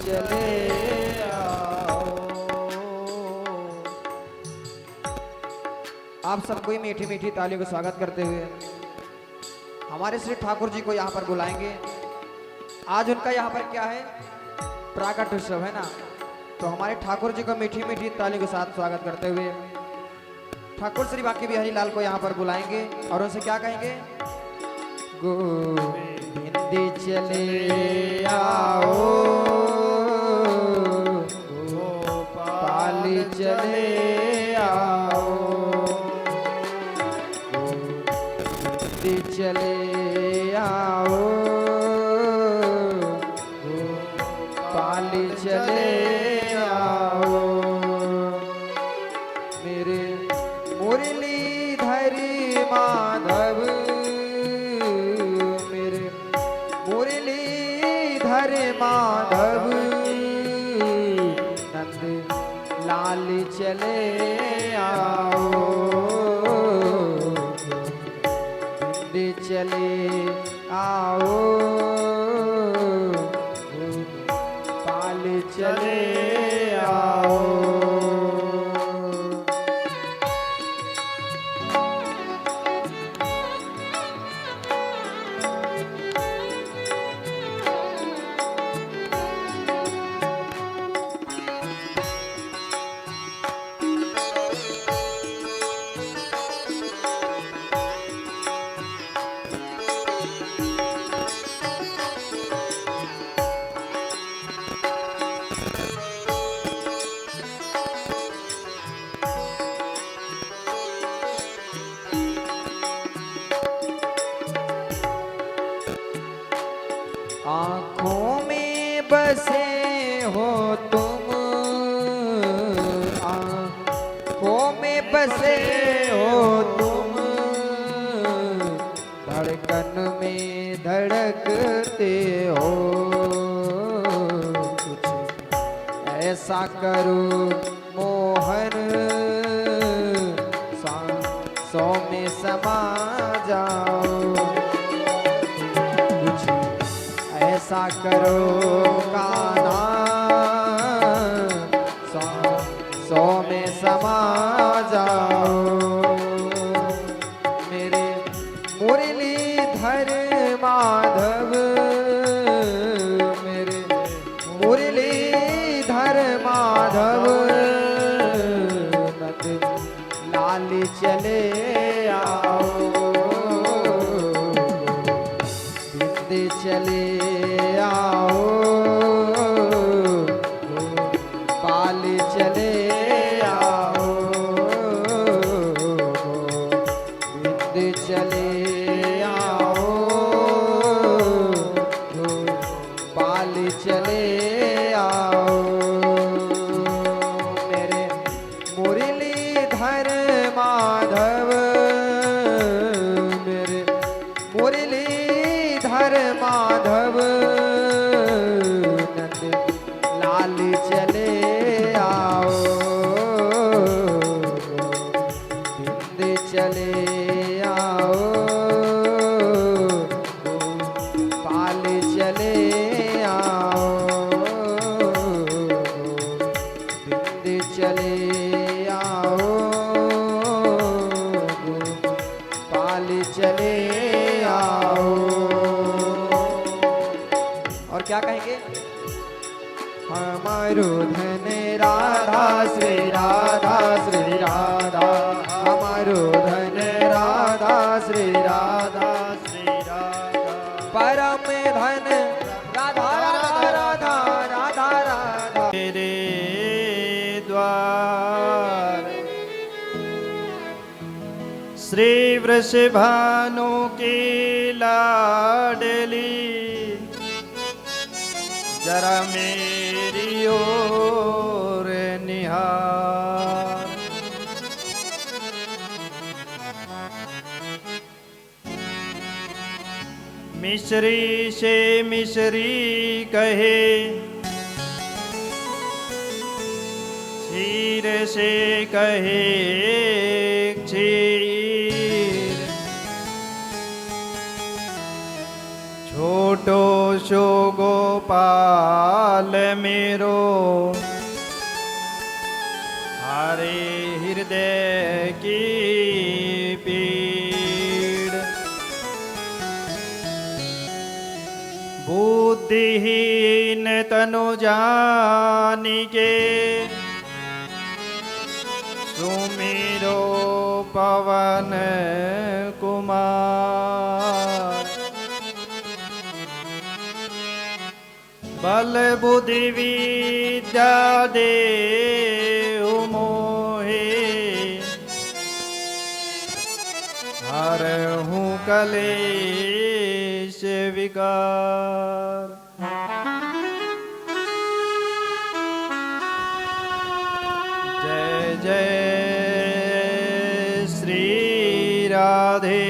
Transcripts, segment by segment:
चले आओ। आप सबको ही मीठी मीठी तालियों का स्वागत करते हुए हमारे श्री ठाकुर जी को यहाँ पर बुलाएंगे। आज उनका यहाँ पर क्या है, प्राकट उत्सव है ना, तो हमारे ठाकुर जी को मीठी मीठी तालियों के साथ स्वागत करते हुए ठाकुर श्री बाकी बिहारी लाल को यहाँ पर बुलाएंगे और उनसे क्या कहेंगे, गोविंद चले आओ, गोपाल चले आओ, गोविंद चले आओ, गोपाल चले आओ। मेरे मुरलीधर माधव, मेरे मुरलीधर माधव, नंद लाल चले आओ, गोविंद चले आओ, गोपाल चले आओ। आँखों में बसे हो तुम, आँखों में बसे हो तुम, धड़कन में धड़कते हो। कुछ ऐसा करो मोहन, सांसों में समा जाओ। ऐसा करो कान्हा, सांसों में समा जाओ। मेरे मुरलीधर माधव, मेरे मुरलीधर माधव, नंद लाल चले आओ, गोविंद चले आओ, गोपाल चले आओ, गोविंद चले आओ, गोपाल चले आओ। मेरे मुरलीधर माधव, मेरे मुरलीधर माधव, नंद लाल चले आओ, गोविंद चले आओ, गोपाल चले आओ, गोविंद चले आओ, गोपाल चले आओ। और क्या कहेंगे, हमारो धन राधा श्री राधा श्री राधा, हमारो धन राधा श्री राधा श्री राधा, परम धन राधा राधा राधा राधा राधा। तेरे द्वार श्री वृषभानु की लाडली, जरा मेरी ओर निहार। मिश्री से मिश्री कहे, क्षीर से कहे क्षीर, छोटो सो गोपाल मेरो हारे हृदय की पीड़ बुद्धिहीन तनु जानिके सुमिरो पवन कुमार बल बुद्धि विद्या देहु मोहे हरहु कलेश विकार। जय जय श्री राधे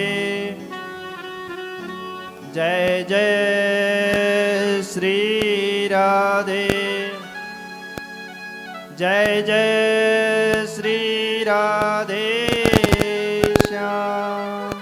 जय जय श्री राधे जय जय श्री राधे श्याम।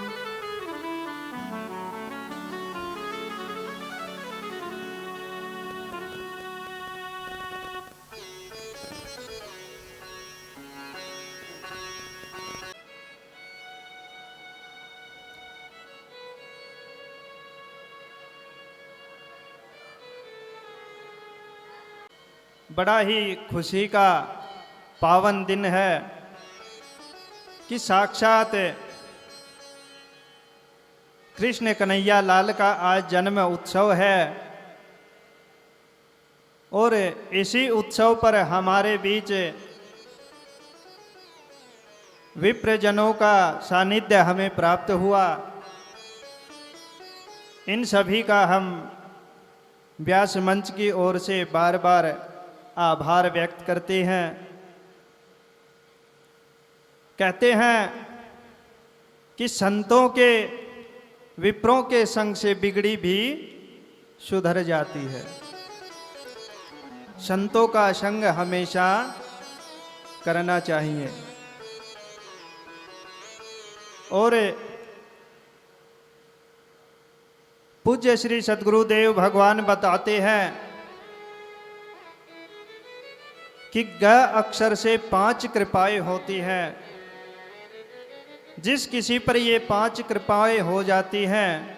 बड़ा ही खुशी का पावन दिन है कि साक्षात कृष्ण कन्हैया लाल का आज जन्म उत्सव है और इसी उत्सव पर हमारे बीच विप्रजनों का सानिध्य हमें प्राप्त हुआ। इन सभी का हम व्यास मंच की ओर से बार बार आभार व्यक्त करते हैं। कहते हैं कि संतों के विप्रों के संग से बिगड़ी भी सुधर जाती है। संतों का संग हमेशा करना चाहिए। और पूज्य श्री सद्गुरुदेव भगवान बताते हैं कि ग अक्षर से 5 कृपाएं होती हैं। जिस किसी पर ये 5 कृपाएं हो जाती हैं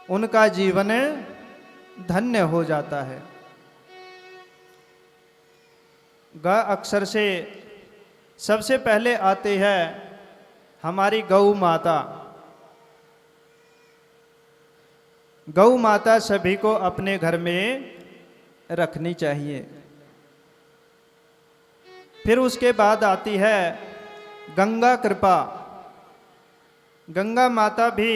उनका जीवन धन्य हो जाता है। ग अक्षर से सबसे पहले आते हैं हमारी गौ माता। गौ माता सभी को अपने घर में रखनी चाहिए। फिर उसके बाद आती है गंगा कृपा। गंगा माता भी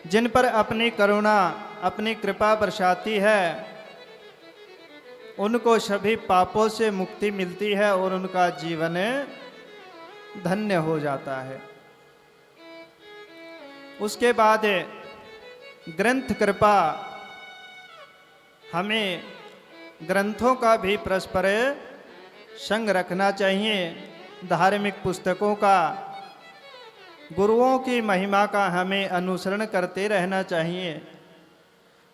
जिन पर अपनी करुणा अपनी कृपा बरसाती है उनको सभी पापों से मुक्ति मिलती है और उनका जीवन धन्य हो जाता है। उसके बाद ग्रंथ कृपा। हमें ग्रंथों का भी परस्पर संग रखना चाहिए। धार्मिक पुस्तकों का गुरुओं की महिमा का हमें अनुसरण करते रहना चाहिए।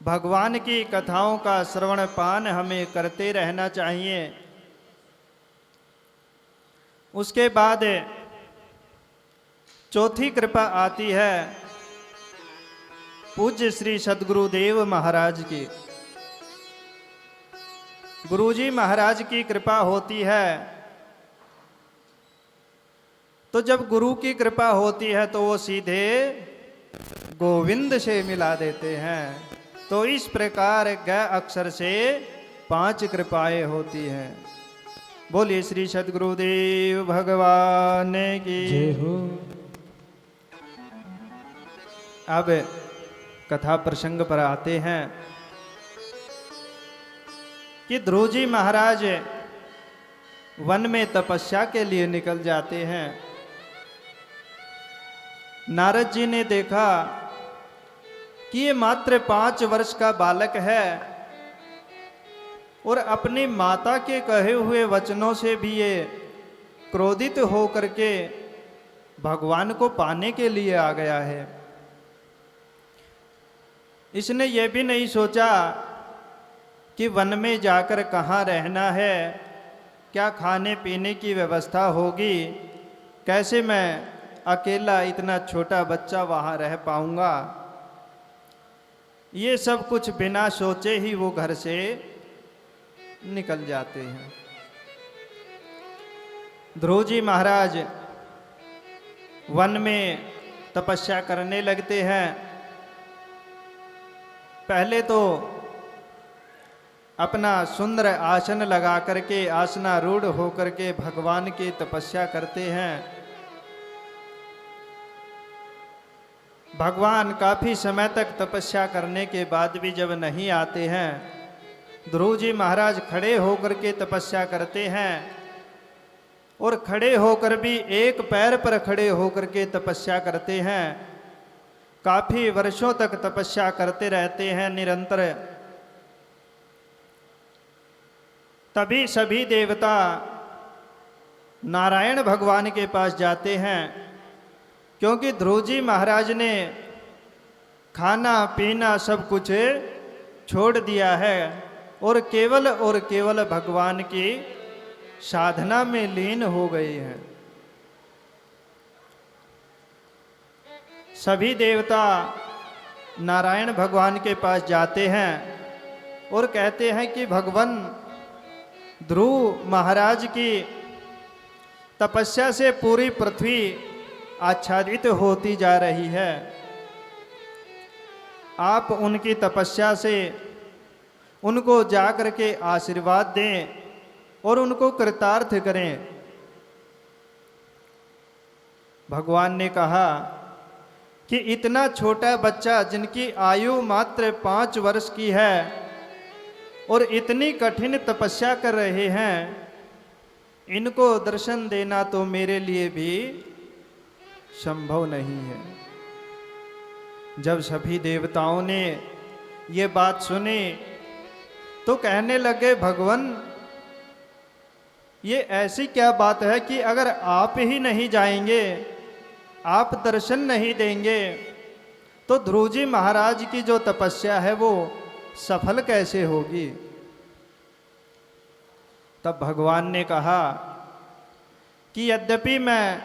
भगवान की कथाओं का श्रवण पान हमें करते रहना चाहिए। उसके बाद चौथी कृपा आती है पूज्य श्री सद्गुरुदेव महाराज की। गुरुजी महाराज की कृपा होती है तो जब गुरु की कृपा होती है तो वो सीधे गोविंद से मिला देते हैं। तो इस प्रकार ग अक्षर से 5 कृपाएं होती हैं। बोलिए श्री सद्गुरुदेव भगवान की जय हो। अब कथा प्रसंग पर आते हैं कि ध्रुव जी महाराज वन में तपस्या के लिए निकल जाते हैं। नारद जी ने देखा कि ये मात्र 5 वर्ष का बालक है और अपनी माता के कहे हुए वचनों से भी ये क्रोधित होकर के भगवान को पाने के लिए आ गया है। इसने ये भी नहीं सोचा कि वन में जाकर कहाँ रहना है, क्या खाने पीने की व्यवस्था होगी, कैसे मैं अकेला इतना छोटा बच्चा वहाँ रह पाऊँगा। ये सब कुछ बिना सोचे ही वो घर से निकल जाते हैं। ध्रुव जी महाराज वन में तपस्या करने लगते हैं। पहले तो अपना सुंदर आसन लगा करके आसनारूढ़ होकर के भगवान की तपस्या करते हैं। भगवान काफी समय तक तपस्या करने के बाद भी जब नहीं आते हैं, ध्रुव जी महाराज खड़े होकर के तपस्या करते हैं और खड़े होकर भी एक पैर पर खड़े होकर के तपस्या करते हैं। काफी वर्षों तक तपस्या करते रहते हैं निरंतर। तभी सभी देवता नारायण भगवान के पास जाते हैं, क्योंकि ध्रुव जी महाराज ने खाना पीना सब कुछ छोड़ दिया है और केवल भगवान की साधना में लीन हो गए हैं। सभी देवता नारायण भगवान के पास जाते हैं और कहते हैं कि भगवान ध्रुव महाराज की तपस्या से पूरी पृथ्वी आच्छादित होती जा रही है। आप उनकी तपस्या से उनको जाकर के आशीर्वाद दें और उनको कृतार्थ करें। भगवान ने कहा कि इतना छोटा बच्चा जिनकी आयु मात्र 5 वर्ष की है और इतनी कठिन तपस्या कर रहे हैं, इनको दर्शन देना तो मेरे लिए भी संभव नहीं है। जब सभी देवताओं ने ये बात सुनी तो कहने लगे, भगवान ये ऐसी क्या बात है कि अगर आप ही नहीं जाएंगे, आप दर्शन नहीं देंगे, तो ध्रुव जी महाराज की जो तपस्या है वो सफल कैसे होगी। तब भगवान ने कहा कि यद्यपि मैं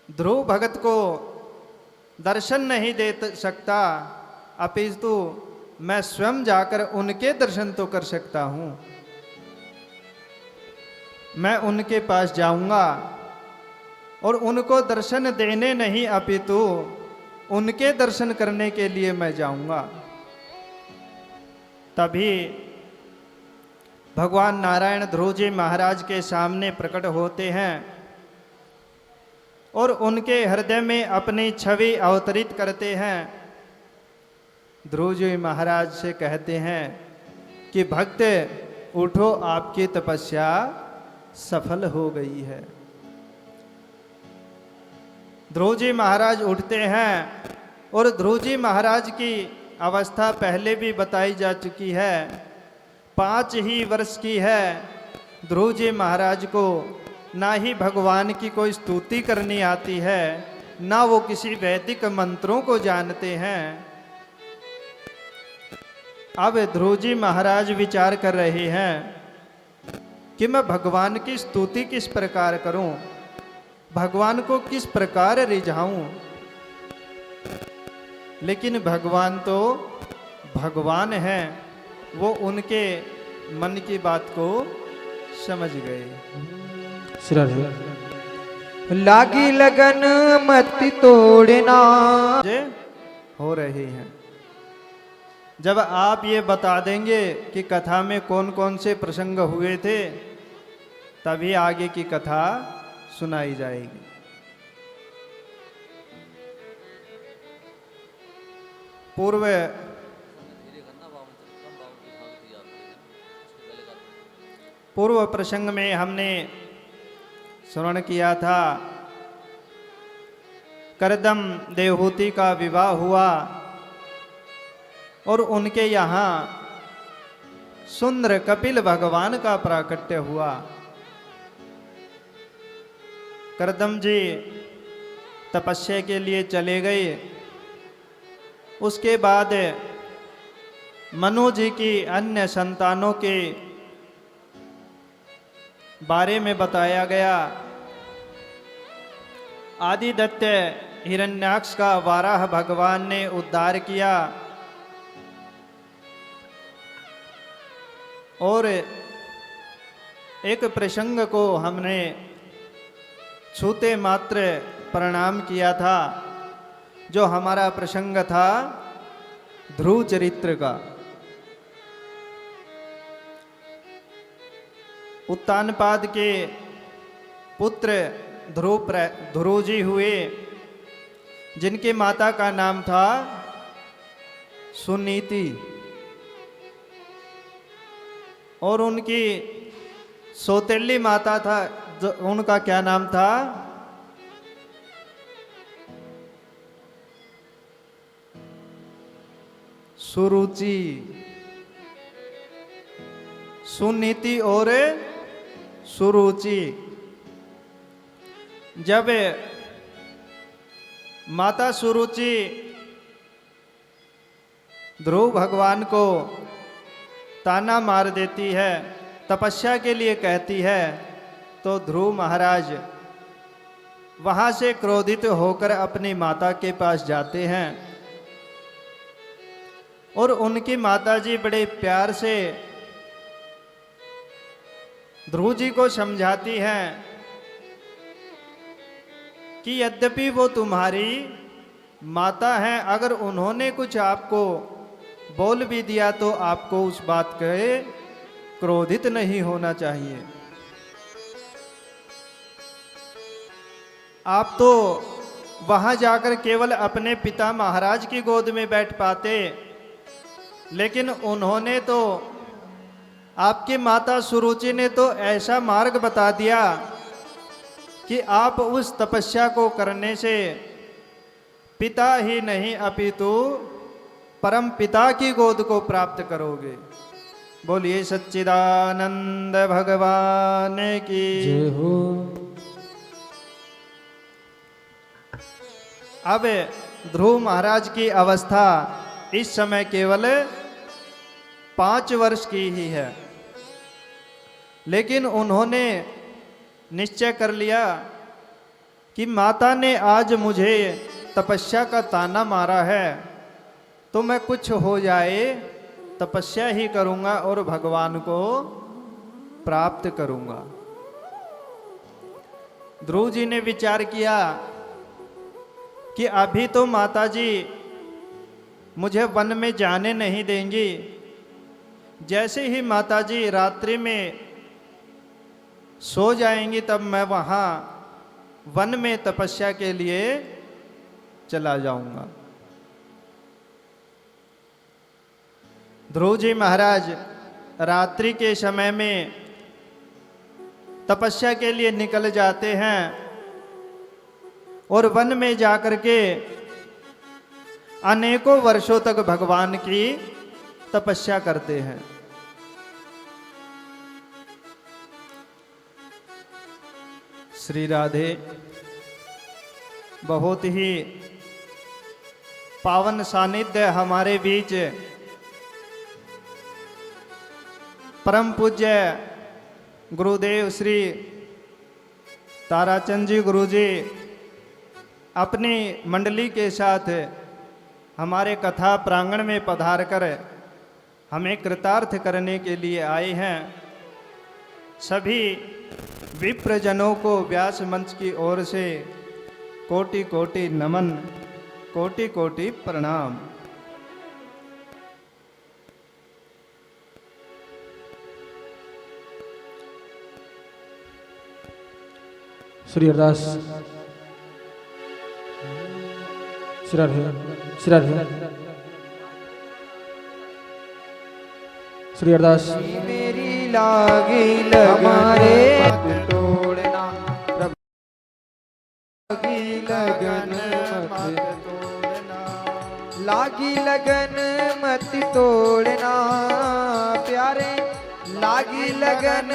ध्रुव भगत को दर्शन नहीं दे सकता, अपितु मैं स्वयं जाकर उनके दर्शन तो कर सकता हूं। मैं उनके पास जाऊंगा और उनको दर्शन देने नहीं, अपितु उनके दर्शन करने के लिए मैं जाऊंगा। तभी भगवान नारायण ध्रुव जी महाराज के सामने प्रकट होते हैं और उनके हृदय में अपनी छवि अवतरित करते हैं। ध्रुव जी महाराज से कहते हैं कि भक्त उठो, आपकी तपस्या सफल हो गई है। ध्रुव जी महाराज उठते हैं और ध्रुव जी महाराज की अवस्था पहले भी बताई जा चुकी है, 5 ही वर्ष की है। ध्रुव जी महाराज को ना ही भगवान की कोई स्तुति करनी आती है, ना वो किसी वैदिक मंत्रों को जानते हैं। अब ध्रुव जी महाराज विचार कर रहे हैं कि मैं भगवान की स्तुति किस प्रकार करूं, भगवान को किस प्रकार रिझाऊं। लेकिन भगवान तो भगवान हैं, वो उनके मन की बात को समझ गए। लागी लगन मत तोड़ना हो रहे हैं। जब आप ये बता देंगे कि कथा में कौन कौन से प्रसंग हुए थे, तभी आगे की कथा सुनाई जाएगी। पूर्व प्रसंग में हमने श्रवण किया था, करदम देवहूति का विवाह हुआ और उनके यहाँ सुंदर कपिल भगवान का प्राकट्य हुआ। करदम जी तपस्या के लिए चले गए उसके बाद मनु जी की अन्य संतानों के बारे में बताया गया। आदिदत्त हिरण्याक्ष का वाराह भगवान ने उद्धार किया और एक प्रसंग को हमने छूते मात्र प्रणाम किया था, जो हमारा प्रसंग था ध्रुव चरित्र का। उत्तानपाद के पुत्र ध्रुव जी हुए, जिनकी माता का नाम था सुनीति और उनकी सौतेली माता था, जो उनका क्या नाम था, सुरुचि। सुनीति और सुरुचि। जब माता सुरुचि ध्रुव भगवान को ताना मार देती है, तपस्या के लिए कहती है, तो ध्रुव महाराज वहां से क्रोधित होकर अपनी माता के पास जाते हैं और उनकी माताजी बड़े प्यार से ध्रुव जी को समझाती हैं कि यद्यपि वो तुम्हारी माता हैं, अगर उन्होंने कुछ आपको बोल भी दिया तो आपको उस बात के क्रोधित नहीं होना चाहिए। आप तो वहां जाकर केवल अपने पिता महाराज की गोद में बैठ पाते, लेकिन उन्होंने तो, आपकी माता सुरुचि ने तो ऐसा मार्ग बता दिया कि आप उस तपस्या को करने से पिता ही नहीं अपितु परम पिता की गोद को प्राप्त करोगे। बोलिए सच्चिदानंद भगवान की जय हो। अब ध्रुव महाराज की अवस्था इस समय केवल 5 वर्ष की ही है, लेकिन उन्होंने निश्चय कर लिया कि माता ने आज मुझे तपस्या का ताना मारा है, तो मैं कुछ हो जाए तपस्या ही करूंगा और भगवान को प्राप्त करूंगा। ध्रुव जी ने विचार किया कि अभी तो माताजी मुझे वन में जाने नहीं देंगी, जैसे ही माताजी रात्रि में सो जाएंगी तब मैं वहाँ वन में तपस्या के लिए चला जाऊंगा। ध्रुव जी महाराज रात्रि के समय में तपस्या के लिए निकल जाते हैं और वन में जाकर के अनेकों वर्षों तक भगवान की तपस्या करते हैं। श्री राधे बहुत ही पावन सानिध्य हमारे बीच परम पूज्य गुरुदेव श्री ताराचंद जी गुरु जी अपनी मंडली के साथ हमारे कथा प्रांगण में पधार कर हमें कृतार्थ करने के लिए आए हैं। सभी विप्रजनों को व्यास मंच की ओर से कोटि कोटि नमन, कोटि कोटि प्रणाम। श्री हरदास, श्री राधे, श्री राधे, श्री हरदास। मेरी लागी हमारे मत तोड़ना, लागी लगन मत तोड़ना, लागी लगन मत तोड़ना प्यारे, लागी लगन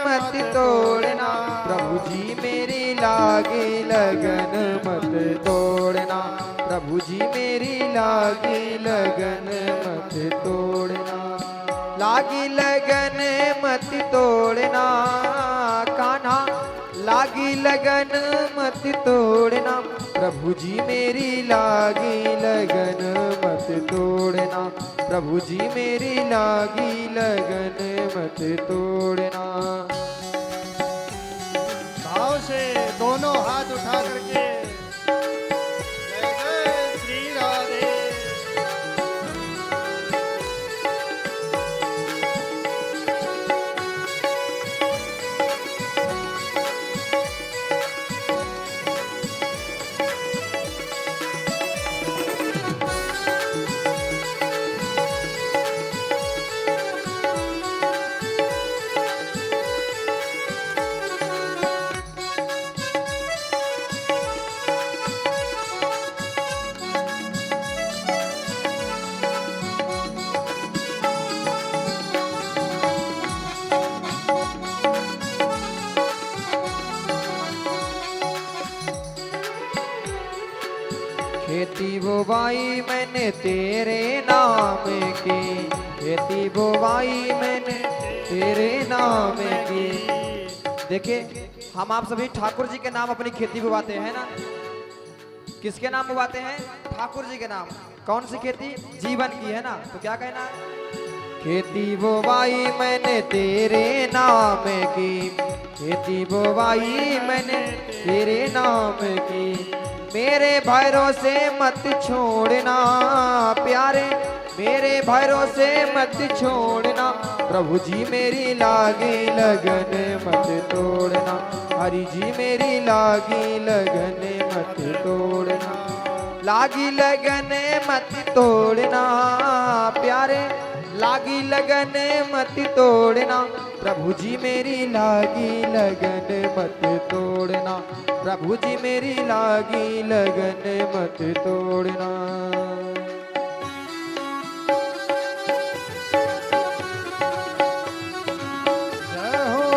मत तोड़ना प्रभु जी मेरी लागी लगन मत तोड़ना, प्रभु जी मेरी लागी लगन मत तोड़ना। लागी लगन मत तोड़ना कान्हा, लागी लगन मत तोड़ना, प्रभु जी मेरी लागी लगन मत तोड़ना, प्रभु जी मेरी लागी लगन मत तोड़ना। भाव से दोनों हाथ उठा करके जय जय श्री राधे। खेती बुवाई मैंने तेरे नाम की, खेती बुवाई मैंने तेरे नाम की। देखिए हम आप सभी ठाकुर जी के नाम अपनी खेती बुवाते हैं ना। किसके नाम बुवाते हैं? ठाकुर जी के नाम। कौन सी खेती? जीवन की, है ना। तो क्या कहना है? खेती बुवाई मैंने तेरे नाम की, खेती बुवाई मैंने तेरे नाम की। मेरे भरोसे मत छोड़ना प्यारे, मेरे भरोसे मत छोड़ना, प्रभु जी मेरी लागी लगन मत तोड़ना, हरि जी मेरी लागी लगन मत तोड़ना। लागी लगन मत तोड़ना प्यारे, लागी लगन मत तोड़ना, प्रभु जी मेरी लागी लगन मत तोड़ना, प्रभु जी मेरी लागी लगन मत तोड़ना। जय हो।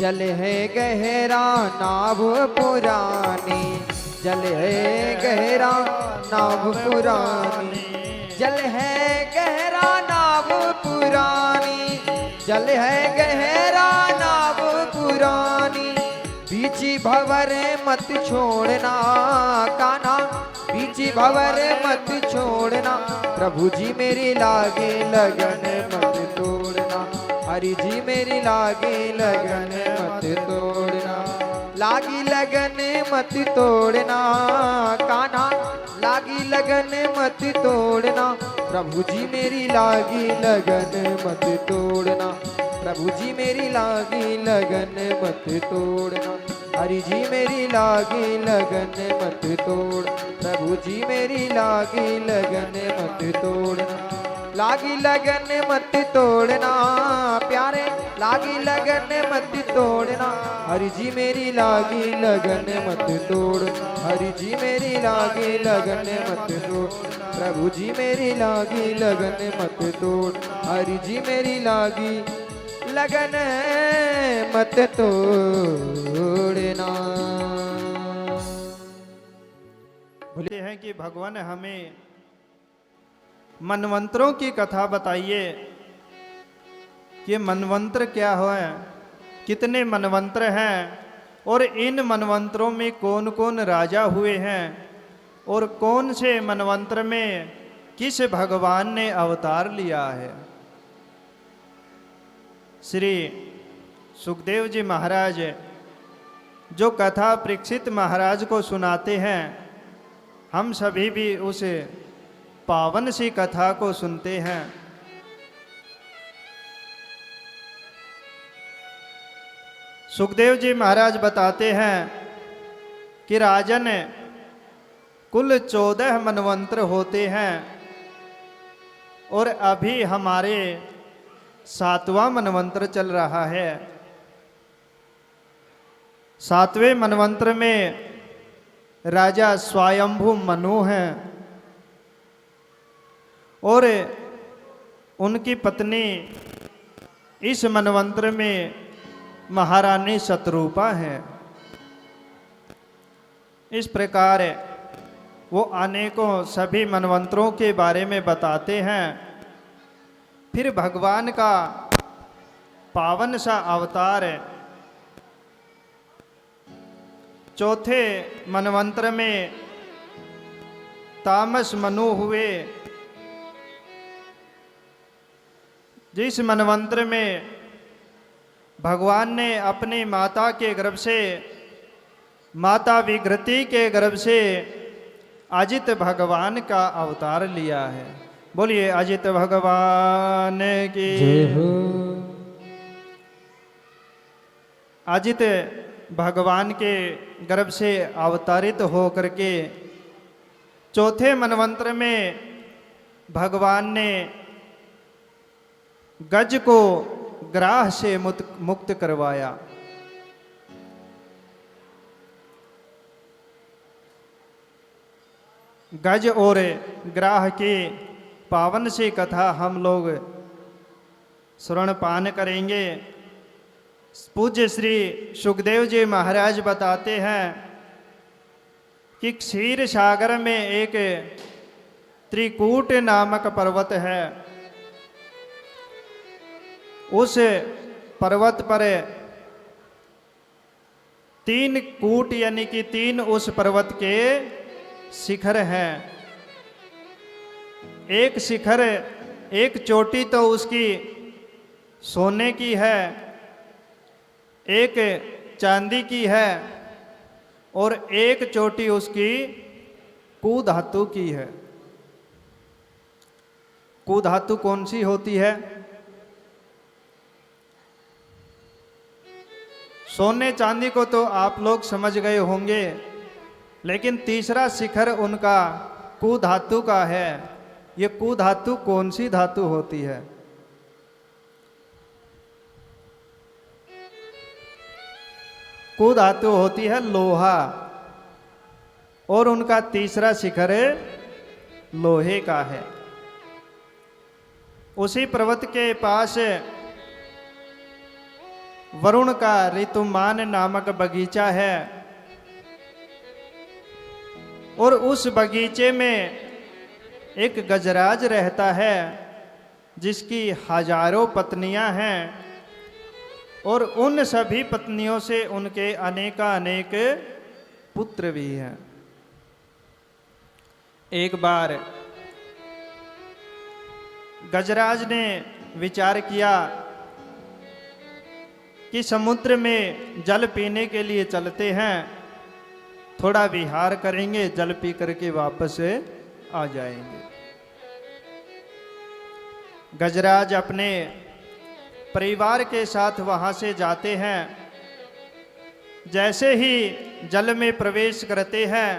जल है गहरा नाव पुरानी, जल है गहरा नाव पुरानी, जल है गहरा नाव पुरानी, जल है गहरा नाव पुरानी। बीची भंवर मत छोड़ना कान्हा, बीची भंवर मत छोड़ना, प्रभु जी मेरी लागे लगन मत तोड़ना, हरि जी मेरी लागी लगन मत तोड़ना। लागी लगन मत तोड़ना कान्हा, लागी लगन मत तोड़ना, प्रभु जी मेरी लागी लगन मत तोड़ना, प्रभु जी मेरी लागी लगन मत तोड़ना, हरि जी मेरी लागी लगन मत तोड़, प्रभु जी मेरी लागी लगन मत तोड़ना। लागी लगन मत तोड़ना प्यारे, लागी लगन मत तोड़ना, हरि जी मेरी लागी लगन मत तोड़, हरि जी मेरी लागी लगन मत तोड़, प्रभु जी मेरी लागी लगन मत तोड़, हरि जी मेरी लागी लगन मत तोड़ना। बोलते हैं कि भगवान हमें मनवंतरों की कथा बताइए कि मनवंतर क्या है, कितने मनवंतर हैं और इन मनवंतरों में कौन कौन राजा हुए हैं और कौन से मनवंतर में किस भगवान ने अवतार लिया है। श्री सुखदेव जी महाराज जो कथा परीक्षित महाराज को सुनाते हैं, हम सभी भी उस पावन सी कथा को सुनते हैं। सुखदेव जी महाराज बताते हैं कि राजन कुल 14 मनवंतर होते हैं और अभी हमारे 7वां मनवंतर चल रहा है। 7वें मनवंतर में राजा स्वयंभू मनु हैं और उनकी पत्नी इस मनवंतर में महारानी शतरूपा है। इस प्रकार वो अनेकों सभी मनवंतरों के बारे में बताते हैं। फिर भगवान का पावन सा अवतार चौथे मनवंतर में तामस मनु हुए। जिस मनवंतर में भगवान ने अपनी माता के गर्भ से, माता विकृति के गर्भ से अजित भगवान का अवतार लिया है। बोलिए अजित भगवान की जय हो। अजित भगवान के गर्भ से अवतारित होकर के चौथे मनवंतर में भगवान ने गज को ग्राह से मुक्त करवाया। गज और ग्राह की पावन सी कथा हम लोग श्रवण पान करेंगे। पूज्य श्री सुखदेव जी महाराज बताते हैं कि क्षीर सागर में एक त्रिकूट नामक पर्वत है। उस पर्वत पर 3 कूट यानी कि 3 उस पर्वत के शिखर हैं। एक शिखर, एक चोटी तो उसकी सोने की है, एक चांदी की है और एक चोटी उसकी कुधातु की है। कुधातु कौन सी होती है? सोने चांदी को तो आप लोग समझ गए होंगे, लेकिन तीसरा शिखर उनका कुधातु का है। ये कुधातु कौन सी धातु होती है? कुधातु होती है लोहा और उनका तीसरा शिखर लोहे का है। उसी पर्वत के पास वरुण का ऋतुमान नामक बगीचा है और उस बगीचे में एक गजराज रहता है जिसकी हजारों पत्नियां हैं और उन सभी पत्नियों से उनके अनेक पुत्र भी हैं। एक बार गजराज ने विचार किया कि समुद्र में जल पीने के लिए चलते हैं, थोड़ा विहार करेंगे, जल पी करके वापस आ जाएंगे। गजराज अपने परिवार के साथ वहां से जाते हैं। जैसे ही जल में प्रवेश करते हैं,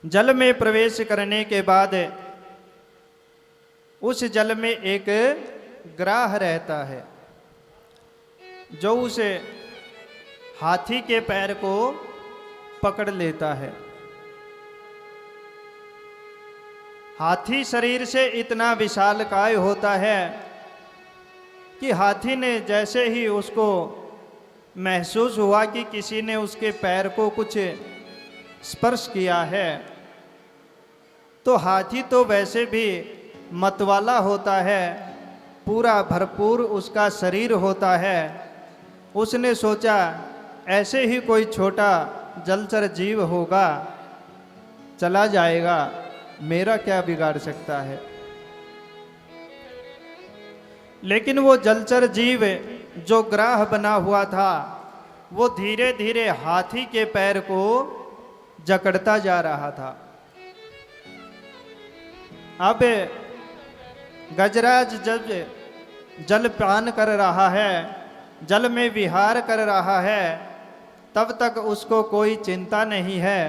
जल में प्रवेश करने के बाद उस जल में एक ग्राह रहता है जो उस हाथी के पैर को पकड़ लेता है। हाथी शरीर से इतना विशालकाय होता है कि हाथी ने जैसे ही उसको महसूस हुआ कि किसी ने उसके पैर को कुछ स्पर्श किया है, तो हाथी तो वैसे भी मतवाला होता है, पूरा भरपूर उसका शरीर होता है। उसने सोचा ऐसे ही कोई छोटा जलचर जीव होगा, चला जाएगा, मेरा क्या बिगाड़ सकता है। लेकिन वो जलचर जीव जो ग्राह बना हुआ था वो धीरे धीरे हाथी के पैर को जकड़ता जा रहा था। अब गजराज जब जल पान कर रहा है जल में विहार कर रहा है, तब तक उसको कोई चिंता नहीं है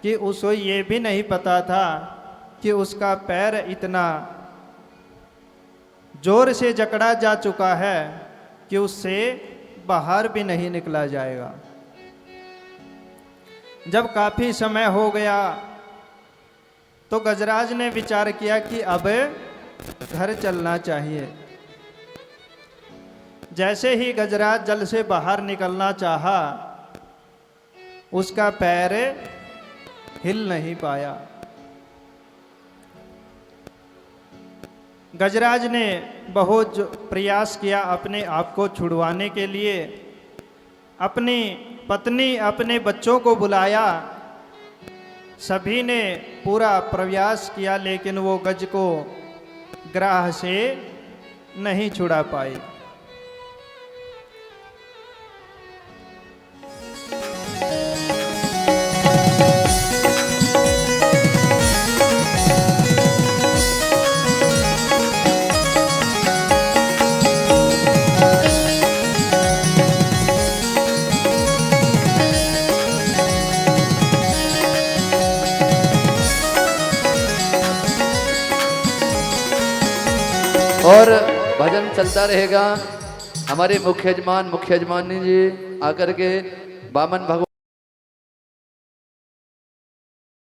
कि उसको ये भी नहीं पता था कि उसका पैर इतना जोर से जकड़ा जा चुका है कि उससे बाहर भी नहीं निकला जाएगा। जब काफी समय हो गया तो गजराज ने विचार किया कि अब घर चलना चाहिए। जैसे ही गजराज जल से बाहर निकलना चाहा, उसका पैर हिल नहीं पाया। गजराज ने बहुत प्रयास किया अपने आप को छुड़वाने के लिए। अपनी पत्नी, अपने बच्चों को बुलाया, सभी ने पूरा प्रयास किया, लेकिन वो गज को ग्राह से नहीं छुड़ा पाई। और भजन चलता रहेगा। हमारे मुख्य यजमान, मुख्य यजमानी जी आकर के बामन भगवान